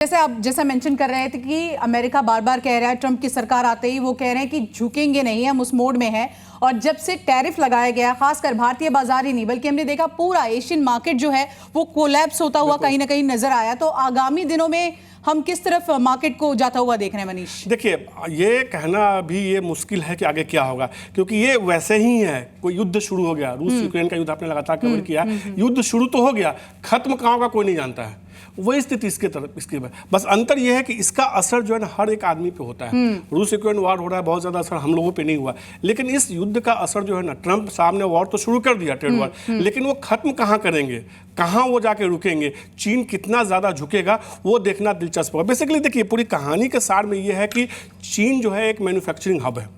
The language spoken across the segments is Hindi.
जैसे आप जैसा मेंशन कर रहे थे कि अमेरिका बार बार कह रहा है, ट्रंप की सरकार आते ही वो कह रहे हैं कि झुकेंगे नहीं, हम उस मोड में हैं। और जब से टैरिफ लगाया गया, खासकर भारतीय बाजार ही नहीं बल्कि हमने देखा पूरा एशियन मार्केट जो है वो कोलैप्स होता हुआ कहीं ना कहीं नजर आया। तो आगामी दिनों में हम किस तरफ मार्केट को जाता हुआ देख रहे हैं मनीष? देखिए, ये कहना अभी ये मुश्किल है कि आगे क्या होगा, क्योंकि ये वैसे ही है। कोई युद्ध शुरू हो गया, रूस यूक्रेन का युद्ध आपने लगातार कवर किया, युद्ध शुरू तो हो गया, खत्म कहाँ होगा कोई नहीं जानता है। वही स्थिति इसके बस अंतर यह है कि इसका असर जो है ना हर एक आदमी पे होता है। रूस यूक्रेन वॉर हो रहा है, बहुत ज्यादा असर हम लोगों पे नहीं हुआ, लेकिन इस युद्ध का असर जो है ना, ट्रंप साहब ने वॉर तो शुरू कर दिया, ट्रेड वॉर, लेकिन वो खत्म कहाँ करेंगे, कहाँ वो जाके रुकेंगे, चीन कितना ज्यादा झुकेगा, वो देखना दिलचस्प होगा। बेसिकली देखिए, पूरी कहानी के सार में ये है कि चीन जो है एक मैन्युफैक्चरिंग हब है,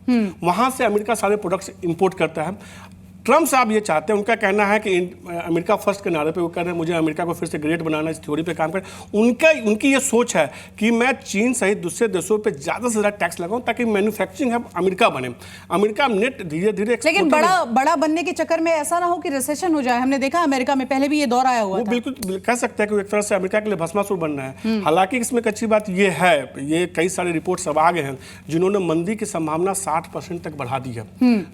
वहां से अमेरिका सारे प्रोडक्ट्स इंपोर्ट करता है। ट्रंप साहब ये चाहते हैं, उनका कहना है कि अमेरिका फर्स्ट के नारे पे वो कह रहे हैं मुझे अमेरिका को फिर से ग्रेट बनाना, इस थ्योरी पे काम करें। उनकी ये सोच है कि मैं चीन सहित दूसरे देशों पे ज़्यादा से ज़्यादा टैक्स लगाऊं ताकि मैन्युफैक्चरिंग हब अमेरिका बने। अमेरिका नेट धीरे धीरे, लेकिन बड़ा बनने के चक्कर में ऐसा ना हो कि रिसेशन हो जाए। हमने देखा अमेरिका में पहले भी ये दौर आया हुआ था। बिल्कुल कह सकते हैं कि एक तरह से अमेरिका के लिए भस्मासुर बनना है। हालांकि इसमें एक अच्छी बात ये है, ये कई सारे रिपोर्ट्स अब आ गए हैं जिन्होंने मंदी की संभावना 60% तक बढ़ा दी है।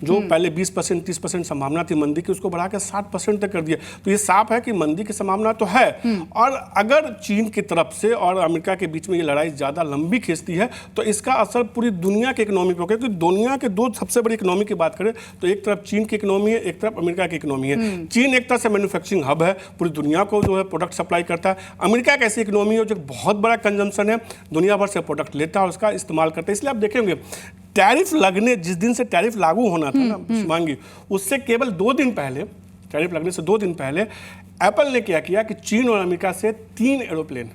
जो पहले 20% 30% संभावना थी मंदी की, उसको बढ़ाकर 60% तक कर दिया। तो ये साफ है कि मंदी की संभावना तो है। और अगर चीन की तरफ से और अमेरिका के बीच में ये लड़ाई ज्यादा लंबी खींचती है तो इसका असर पूरी दुनिया के इकोनॉमी पे होगा। क्योंकि दुनिया के दो सबसे बड़ी इकोनॉमी की बात करें तो एक तरफ चीन की इकोनॉमी है, एक तरफ अमेरिका की इकोनॉमी है। चीन एक तरह से मैन्युफैक्चरिंग हब है, पूरी दुनिया को जो है प्रोडक्ट सप्लाई करता है। अमेरिका एक ऐसी इकोनॉमी है जो बहुत बड़ा कंजम्पशन है, दुनिया भर से प्रोडक्ट लेता है और उसका इस्तेमाल करता है। इसलिए आप देखेंगे टैरिफ लगने, जिस दिन से टैरिफ लागू होना था ना शुभांगी, उससे केवल 2 दिन पहले, टैरिफ लगने से 2 दिन पहले एप्पल ने क्या किया कि चीन और अमेरिका से 3 एरोप्लेन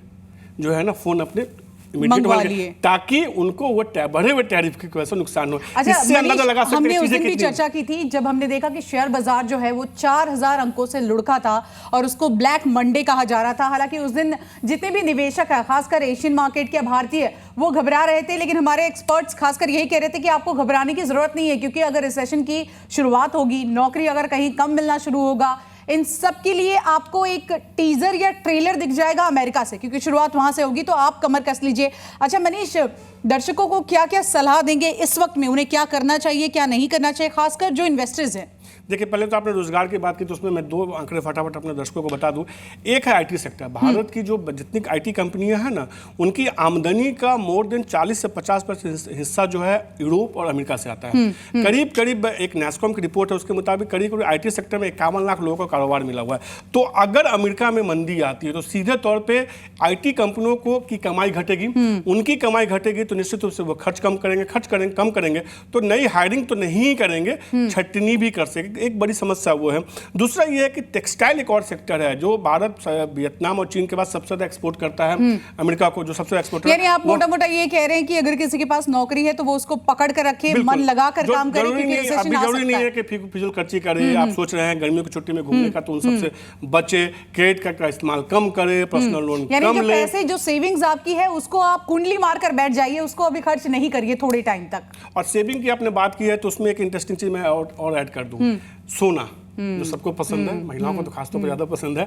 जो है ना फोन अपने मंगवा लिए, ताकि उनको वो बढ़े हुए टैरिफ की वजह से नुकसान हो। अच्छा, इससे अंदाजा लगा सकते हैं हमने उस चीजें दिन भी कितनी चर्चा की थी जब हमने देखा कि शेयर बाजार जो है वो 4000 अंकों से लुढ़का था और उसको ब्लैक मंडे कहा जा रहा था। हालांकि उस दिन जितने भी निवेशक है, खासकर एशियन मार्केट के भारतीय, वो घबरा रहे थे। लेकिन हमारे एक्सपर्ट्स खासकर यही कह रहे थे कि आपको घबराने की जरूरत नहीं है, क्योंकि अगर रिसेशन की शुरुआत होगी, नौकरी अगर कहीं कम मिलना शुरू होगा, इन सब के लिए आपको एक टीजर या ट्रेलर दिख जाएगा अमेरिका से, क्योंकि शुरुआत वहां से होगी। तो आप कमर कस लीजिए। अच्छा मनीष, दर्शकों को क्या क्या सलाह देंगे इस वक्त में, उन्हें क्या करना चाहिए क्या नहीं करना चाहिए, खासकर जो इन्वेस्टर्स हैं? देखिए, पहले तो आपने रोजगार की बात की तो उसमें मैं 2 आंकड़े फटाफट अपने दर्शकों को बता दूं। एक है आईटी सेक्टर। भारत की जो जितनी आईटी कंपनियां हैं ना, उनकी आमदनी का मोर देन 40 से 50% हिस्सा जो है यूरोप और अमेरिका से आता है। करीब करीब एक नैस्कॉम की रिपोर्ट है, उसके मुताबिक करीब आईटी सेक्टर में 51 लाख लोगों को कारोबार मिला हुआ है। तो अगर अमेरिका में मंदी आती है तो सीधे तौर पर आईटी कंपनियों को की कमाई घटेगी, उनकी कमाई घटेगी तो निश्चित रूप से वो खर्च कम करेंगे तो नई हायरिंग तो नहीं करेंगे, छटनी भी कर सकेंगे। एक बड़ी समस्या वो है। दूसरा ये है कि टेक्सटाइल एक और सेक्टर है जो भारत वियतनाम और चीन के बाद सबसे ज्यादा एक्सपोर्ट करता है अमेरिका को, जो सबसे एक्सपोर्ट। यानी आप मोटा-मोटा ये कह रहे हैं कि अगर किसी के पास नौकरी है तो वो उसको पकड़ कर रखे, मन लगाकर काम करे, क्योंकि रिसेशन आ सकता है। जरूरी नहीं है कि फिजूल खर्ची करे। आप सोच रहे हैं गर्मियों की छुट्टी में घूमने का, तो उन सबसे बचे, क्रेडिट कार्ड का इस्तेमाल कम करे, पर्सनल लोन कम ले। पैसे जो सेविंग्स आपकी है उसको आप कुंडली मारकर बैठ जाइए, उसको अभी खर्च नहीं करिए थोड़े टाइम तक। और सेविंग की आपने बात की है तो उसमें एक इंटरेस्टिंग चीज मैं और ऐड कर दूं, सोना जो सबको पसंद है, महिलाओं को तो खासतौर पर ज्यादा पसंद है।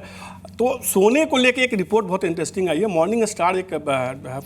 तो सोने को लेके एक रिपोर्ट बहुत इंटरेस्टिंग आई है। मॉर्निंग स्टार एक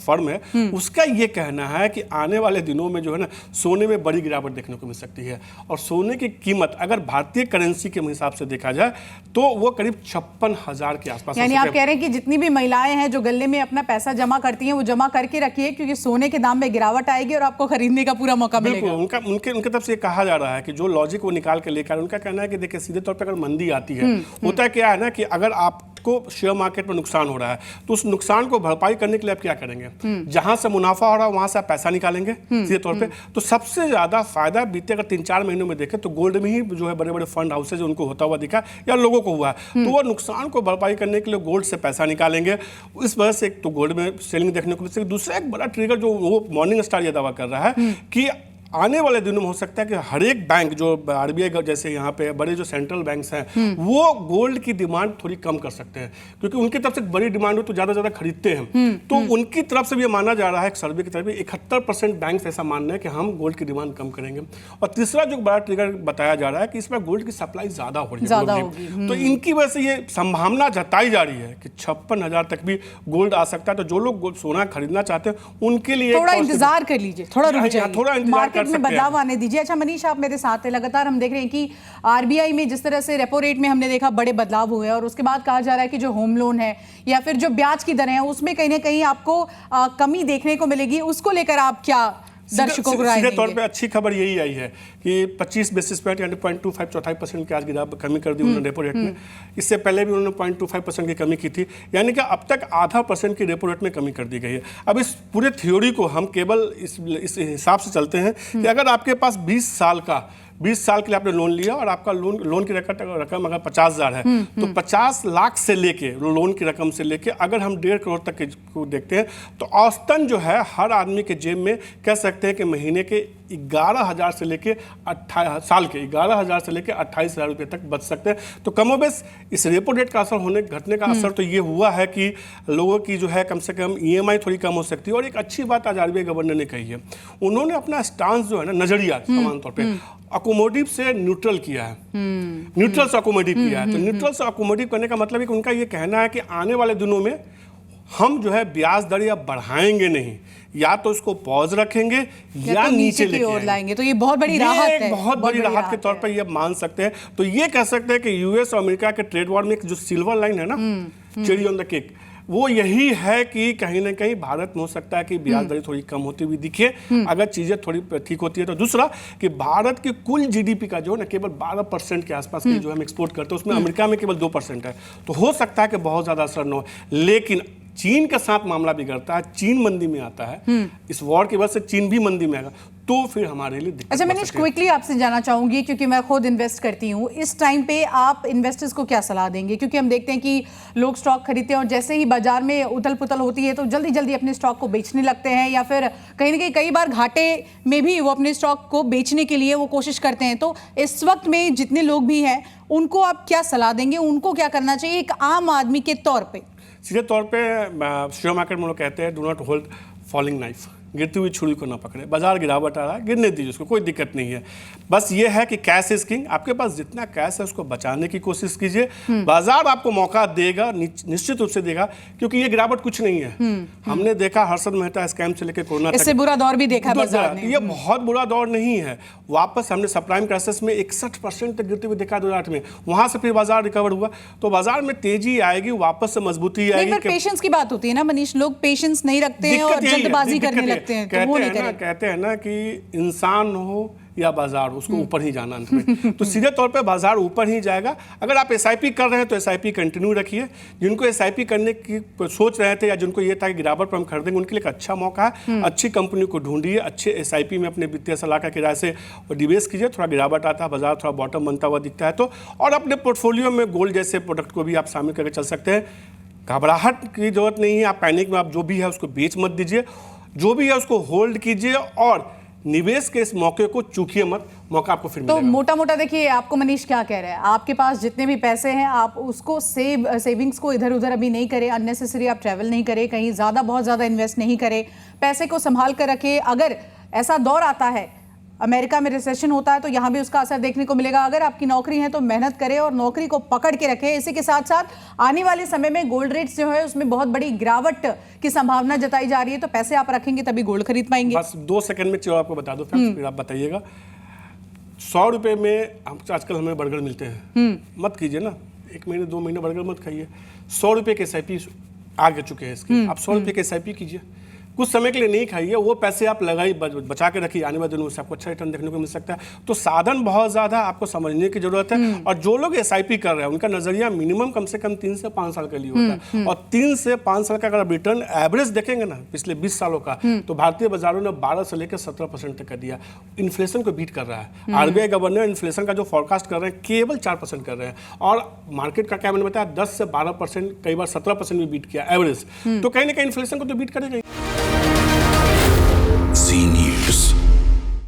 फर्म है, उसका ये कहना है कि आने वाले दिनों में जो है ना सोने में बड़ी गिरावट देखने को मिल सकती है। और सोने की कीमत अगर भारतीय करेंसी के हिसाब से देखा जाए तो वो करीब 56,000 के आसपास। यानी आप कह रहे हैं कि जितनी भी महिलाएं हैं जो गले में अपना पैसा जमा करती हैं वो जमा करके रखिए, क्योंकि सोने के दाम में गिरावट आएगी और आपको खरीदने का पूरा मौका मिलेगा। उनके तरफ से कहा जा रहा है कि जो लॉजिक वो निकाल के लेकर, उनका कहना है कि देखिए सीधे तौर पर अगर मंदी आती है, होता है क्या है ना कि अगर आपको शेयर मार्केट में नुकसान हो रहा है तो उस नुकसान को भरपाई करने के लिए आप क्या करेंगे, जहां से मुनाफा हो रहा है वहां से आप पैसा निकालेंगे सीधे तौर पे। तो सबसे ज्यादा फायदा बीते अगर 3-4 महीनों में देखें तो गोल्ड में ही जो है बड़े बड़े फंड हाउसेज उनको होता हुआ दिखा या लोगों को हुआ, तो वो नुकसान को भरपाई करने के लिए गोल्ड से पैसा निकालेंगे। इस वजह से एक तो गोल्ड में सेलिंग देखने को मिल सकती है। दूसरा एक बड़ा ट्रिगर जो वो मॉर्निंग स्टार ये दावा कर रहा है कि आने वाले दिनों में हो सकता है कि हर एक बैंक जो आरबीआई जैसे यहाँ पे बड़े जो सेंट्रल बैंक्स हैं वो गोल्ड की डिमांड थोड़ी कम कर सकते हैं, क्योंकि उनकी तरफ से बड़ी डिमांड हो तो ज़्यादा खरीदते हैं। तो उनकी तरफ से भी ये माना जा रहा है, एक सर्वे की तरफ 71% बैंक ऐसा मान रहे हैं कि हम गोल्ड की डिमांड कम करेंगे। और तीसरा जो बड़ा ट्रिगर बताया जा रहा है कि इस बार गोल्ड की सप्लाई ज़्यादा हो रही है, तो इनकी वजह से ये संभावना जताई जा रही है कि 56,000 तक भी गोल्ड आ सकता है। तो जो लोग सोना खरीदना चाहते हैं उनके लिए थोड़ा इंतजार कर लीजिए, थोड़ा रुक जाइए, थोड़ा इंतजार में बदलाव आने दीजिए। अच्छा मनीष, आप मेरे साथ हैं, लगातार हम देख रहे हैं कि आरबीआई में जिस तरह से रेपो रेट में हमने देखा बड़े बदलाव हुए हैं, और उसके बाद कहा जा रहा है कि जो होम लोन है या फिर जो ब्याज की दरें हैं उसमें कहीं ना कहीं आपको कमी देखने को मिलेगी। उसको लेकर आप क्या दर्शकों को राय देंगे? सीधे तौर पे अच्छी खबर यही आई है कि 25 बेसिस पॉइंट यानी 0.25% की आज कमी कर दी उन्होंने रेपो रेट में। इससे पहले भी उन्होंने 0.25% की कमी की थी, यानी कि अब तक आधा % की रेपो रेट में कमी कर दी गई है। अब इस पूरे थ्योरी को हम केवल इस हिसाब से चलते हैं कि अगर आपके पास 20 साल के लिए आपने लोन लिया और आपका लोन की रकम अगर 50,000 है, तो 50 लाख से लेके लोन की रकम से लेके अगर हम 1.5 करोड़ तक को देखते हैं तो औसतन जो है हर आदमी के जेब में कह सकते हैं कि महीने के 11,000 से लेके 11,000 से लेके 28,000 रुपये तक बच सकते हैं। तो कमोबेश इस रेपो रेट का असर घटने का असर तो ये हुआ है कि लोगों की जो है कम से कम EMI थोड़ी कम हो सकती है। और एक अच्छी बात आज आरबीआई गवर्नर ने कही है, उन्होंने अपना स्टांस जो है ना, नजरिया सामान्य तौर पे अकोमोडेटिव से न्यूट्रल किया है, न्यूट्रल से अकोमोडेटिव किया है। तो न्यूट्रल से अकोमोडेटिव करने का मतलब है कि उनका ये कहना है कि आने वाले दिनों में हम जो है ब्याज दर या बढ़ाएंगे नहीं, या तो इसको पॉज रखेंगे या तो नीचे लेके लाएंगे। तो ये बहुत बड़ी राहत है, बहुत बड़ी राहत के तौर पर ये मान सकते हैं। तो ये कह सकते हैं कि यूएस और अमेरिका के ट्रेड वॉर में जो सिल्वर लाइन है ना, चेरी ऑन द केक, वो यही है कि कहीं ना कहीं भारत में हो सकता है कि ब्याज दरें थोड़ी कम होती हुई दिखे अगर चीजें थोड़ी ठीक होती है। तो दूसरा कि भारत की कुल जीडीपी का जो है ना केवल 12% के आसपास की जो हम एक्सपोर्ट करते हैं, उसमें अमेरिका में केवल 2% है। तो हो सकता है कि बहुत ज्यादा असर न हो, लेकिन चीन के साथ मामला बिगड़ता है, चीन मंदी में आता है, इस वॉर की वजह से चीन भी मंदी में आएगा, तो फिर हमारे लिए दिक्कत। अच्छा मनीष, क्विकली आपसे जानना चाहूंगी, क्योंकि मैं खुद इन्वेस्ट करती हूँ, इस टाइम पे आप इन्वेस्टर्स को क्या सलाह देंगे? क्योंकि हम देखते हैं कि लोग स्टॉक खरीदते हैं और जैसे ही बाजार में उथल पुथल होती है तो जल्दी जल्दी अपने स्टॉक को बेचने लगते हैं, या फिर कहीं ना कहीं कई बार घाटे में भी वो अपने स्टॉक को बेचने के लिए वो कोशिश करते हैं। तो इस वक्त में जितने लोग भी हैं उनको आप क्या सलाह देंगे? उनको क्या करना चाहिए एक आम आदमी के तौर पर? सीधे तौर पे शेयर मार्केट में लोग कहते हैं do not hold falling knife, गिरती हुई छुरी को ना पकड़े। बाजार गिरावट आ रहा है, गिरने दीजिए, उसको कोई दिक्कत नहीं है। बस ये है कि कैश इज किंग, आपके पास जितना कैश है उसको बचाने की कोशिश कीजिए। बाजार आपको मौका देगा, निश्चित रूप से देगा, क्योंकि ये गिरावट कुछ नहीं है। हमने देखा हर्षद मेहता स्कैम से लेकर कोरोना इससे बुरा दौर भी देखा बाजार ने। ये बहुत बुरा दौर नहीं है। वापस हमने सबप्राइम क्राइसिस में 61% तक गिरते हुए देखा 2008 में, वहां से फिर बाजार रिकवर हुआ। तो बाजार में तेजी आएगी, वापस से मजबूती आएगी। पेशेंस की बात होती है ना मनीष, लोग पेशेंस नहीं रखते हैं और जल्दबाजी करने लगते हैं। कहते हैं ना कि इंसान हो या बाजार, उसको ऊपर ही जाना अंत में। तो सीधे तौर पे बाजार ऊपर ही जाएगा। अगर आप SIP कर रहे हैं तो SIP कंटिन्यू रखिए। जिनको SIP करने की सोच रहे थे या जिनको ये था कि गिरावट पर हम खरीदेंगे, उनके लिए एक अच्छा मौका है। अच्छी कंपनी को ढूंढिए, अच्छे SIP में अपने वित्तीय सलाहकार की राय से निवेश कीजिए। थोड़ा गिरावट आता है, बाजार थोड़ा बॉटम बनता हुआ दिखता है तो, और अपने पोर्टफोलियो में गोल्ड जैसे प्रोडक्ट को भी आप शामिल करके चल सकते हैं। घबराहट की जरूरत नहीं है, आप पैनिक में आप जो भी है उसको बेच मत दीजिए, जो भी है उसको होल्ड कीजिए और निवेश के इस मौके को चूकिए मत, मौका आपको फिर मिलेगा। तो मोटा मोटा देखिए, आपको मनीष क्या कह रहे हैं, आपके पास जितने भी पैसे हैं आप उसको सेविंग्स को इधर उधर अभी नहीं करें, अननेसेसरी आप ट्रैवल नहीं करें, कहीं बहुत ज़्यादा इन्वेस्ट नहीं करें, पैसे को संभाल कर रखें। अगर ऐसा दौर आता है, अमेरिका में रिसेशन होता है, तो यहाँ भी उसका असर देखने को मिलेगा। अगर आपकी नौकरी है तो मेहनत करें और नौकरी को पकड़ के रखें। इसी के साथ साथ आने वाले समय में गोल्ड रेट्स जो है उसमें बहुत बड़ी गिरावट की संभावना जताई जा रही है, तो पैसे आप रखेंगे तभी गोल्ड खरीद पाएंगे। बस 2 सेकंड में चलो आपको बता दो, फिर आप बताइएगा। 100 रुपये में आजकल हमें बर्गर मिलते हैं, मत कीजिए ना, 1 महीने 2 महीने बर्गर मत खाइए। 100 रुपये के SIP आगे चुके हैं इसके, आप 100 रुपये के SIP कीजिए, कुछ समय के लिए नहीं खाइए, वो पैसे आप लगाइए, बचा के रखिए, आने वाले दिनों में आपको अच्छा रिटर्न देखने को मिल सकता है। तो साधन बहुत ज़्यादा आपको समझने की जरूरत है। और जो लोग SIP कर रहे हैं उनका नजरिया मिनिमम कम से कम 3 से 5 साल के लिए होता है। और 3 से 5 साल का अगर आप रिटर्न एवरेज देखेंगे ना पिछले 20 सालों का, तो भारतीय बाजारों ने 12 से लेकर 17% तक कर दिया। इन्फ्लेशन को बीट कर रहा है। आरबीआई गवर्नर इन्फ्लेशन का जो फोरकास्ट कर रहे हैं केवल 4% कर रहे हैं, और मार्केट का क्या मैंने बताया 10 से 12%, कई बार 17% भी बीट किया एवरेज। तो कहीं ना कहीं इन्फ्लेशन को तो बीट करेगा।